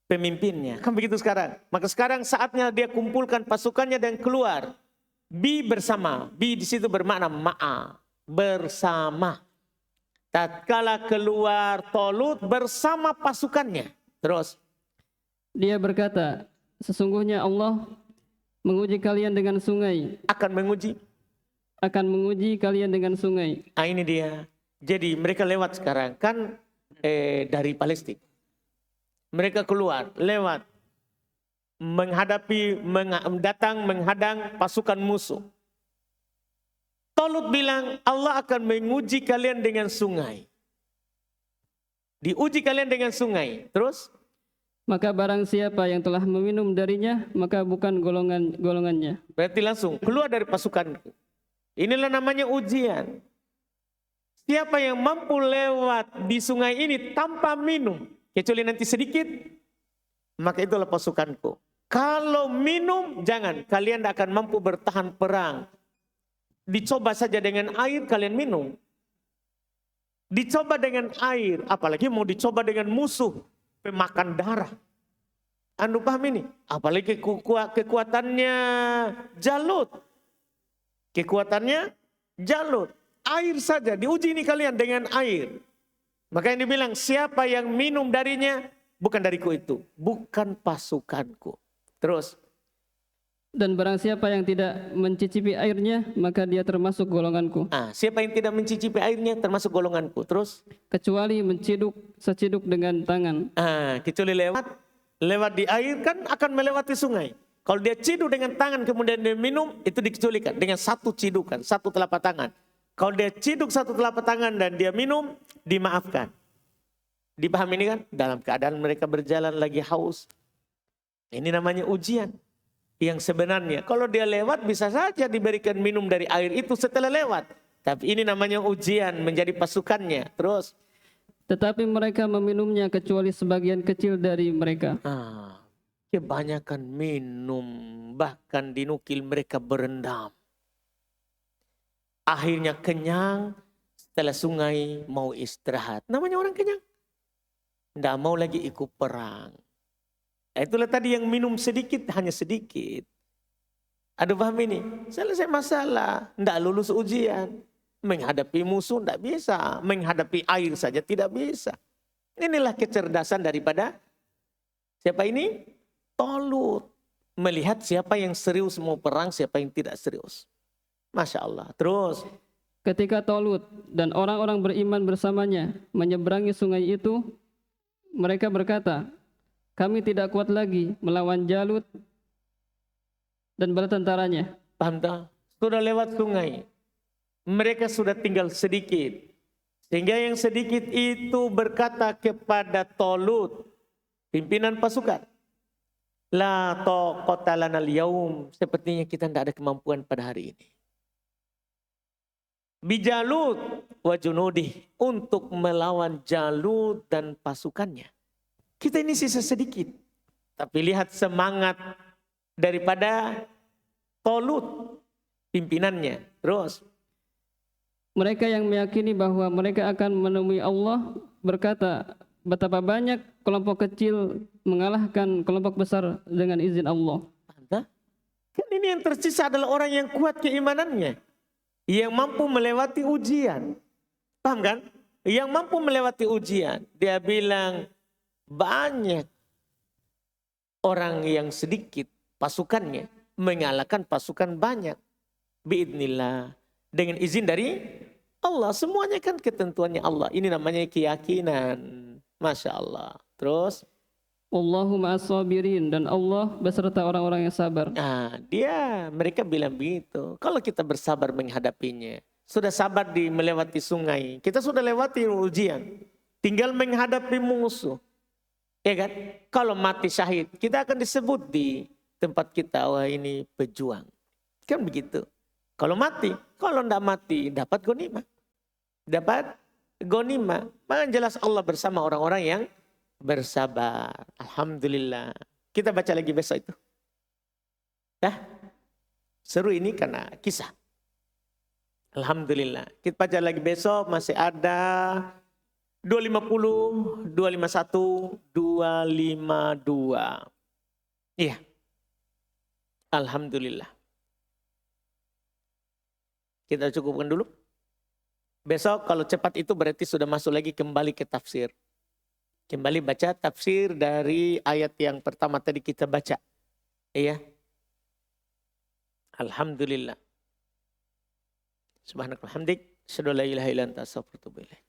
pemimpinnya. Kan begitu sekarang. Maka sekarang saatnya dia kumpulkan pasukannya dan keluar. Bersama. Di situ bermakna ma'a. Bersama. Tatkala keluar Talut bersama pasukannya. Terus.
dia berkata, sesungguhnya Allah menguji kalian dengan sungai.
Akan menguji
kalian dengan sungai.
Ini dia. Jadi mereka lewat sekarang. Kan dari Palestina. Mereka keluar, lewat. Datang menghadang pasukan musuh. Talut bilang, Allah akan menguji kalian dengan sungai. Diuji kalian dengan sungai. Terus?
Maka barang siapa yang telah meminum darinya, maka bukan golongannya.
Berarti langsung keluar dari pasukanku. Inilah namanya ujian. Siapa yang mampu lewat di sungai ini tanpa minum, kecuali nanti sedikit, maka itulah pasukanku. Kalau minum, jangan. Kalian tidak akan mampu bertahan perang. Dicoba saja dengan air, kalian minum. Dicoba dengan air, apalagi mau dicoba dengan musuh, pemakan darah. Anda paham ini? Apalagi kekuatannya Jalut. Kekuatannya Jalut. Air saja, diuji ini kalian dengan air. Maka yang dibilang, siapa yang minum darinya, bukan dariku itu. Bukan pasukanku. Terus.
Dan barang siapa yang tidak mencicipi airnya, maka dia termasuk golonganku.
Siapa yang tidak mencicipi airnya, termasuk golonganku. Terus.
Kecuali seciduk dengan tangan.
Kecuali lewat di air kan akan melewati sungai. Kalau dia ciduk dengan tangan kemudian dia minum, itu dikecualikan dengan satu cidukan, satu telapak tangan. Kalau dia ciduk satu telapak tangan dan dia minum, dimaafkan. Dipahami ini kan? Dalam keadaan mereka berjalan lagi haus. Ini namanya ujian. Yang sebenarnya kalau dia lewat bisa saja diberikan minum dari air itu setelah lewat. Tapi ini namanya ujian menjadi pasukannya. Terus.
Tetapi mereka meminumnya kecuali sebagian kecil dari mereka.
Kebanyakan minum, bahkan dinukil mereka berendam. Akhirnya kenyang, setelah sungai mau istirahat. Namanya orang kenyang. Tidak mau lagi ikut perang. Itulah tadi yang minum sedikit, hanya sedikit. Ada paham ini? Selesai masalah, tidak lulus ujian. Menghadapi musuh tidak bisa. Menghadapi air saja tidak bisa. Inilah kecerdasan daripada siapa ini? Talut. Melihat siapa yang serius mau perang, siapa yang tidak serius. Masya Allah. Terus.
Ketika Talut dan orang-orang beriman bersamanya menyeberangi sungai itu, mereka berkata, kami tidak kuat lagi melawan Jalut dan bala tentaranya.
Paham tak? Sudah lewat sungai. Mereka sudah tinggal sedikit. Sehingga yang sedikit itu berkata kepada Talut, pimpinan pasukan. La taqata lana al-yaum. Sepertinya kita tidak ada kemampuan pada hari ini. Bijalut wa junudih. Untuk melawan Jalut dan pasukannya. Kita ini sisa sedikit. Tapi lihat semangat daripada Talut. Pimpinannya. Terus.
Mereka yang meyakini bahwa mereka akan menemui Allah berkata, betapa banyak kelompok kecil mengalahkan kelompok besar dengan izin Allah.
Kan ini yang tersisa adalah orang yang kuat keimanannya. Yang mampu melewati ujian. Paham kan? Yang mampu melewati ujian. Dia bilang banyak orang yang sedikit pasukannya mengalahkan pasukan banyak. Biidnillah. Dengan izin dari Allah. Semuanya kan ketentuannya Allah. Ini namanya keyakinan. Masya Allah. Terus.
Allahu ma'as sabirin. Dan Allah beserta orang-orang yang sabar.
Mereka bilang begitu. Kalau kita bersabar menghadapinya. Sudah sabar di melewati sungai. Kita sudah lewati ujian. Tinggal menghadapi musuh. Ya kan? Kalau mati syahid. Kita akan disebut di tempat kita. Wah ini pejuang. Kan begitu. Kalau mati, kalau tidak mati, dapat ghanimah. Dapat ghanimah. Maka jelas Allah bersama orang-orang yang bersabar. Alhamdulillah. Kita baca lagi besok itu. Seru ini karena kisah. Alhamdulillah. Kita baca lagi besok, masih ada 250, 251, 252. Iya. Alhamdulillah. Kita cukupkan dulu. Besok kalau cepat itu berarti sudah masuk lagi kembali ke tafsir. Kembali baca tafsir dari ayat yang pertama tadi kita baca. Iya. Alhamdulillah. Subhanakallahumma hamdik, asyhadu an la ilaha illa anta astaghfiruka wa atubu ilaik.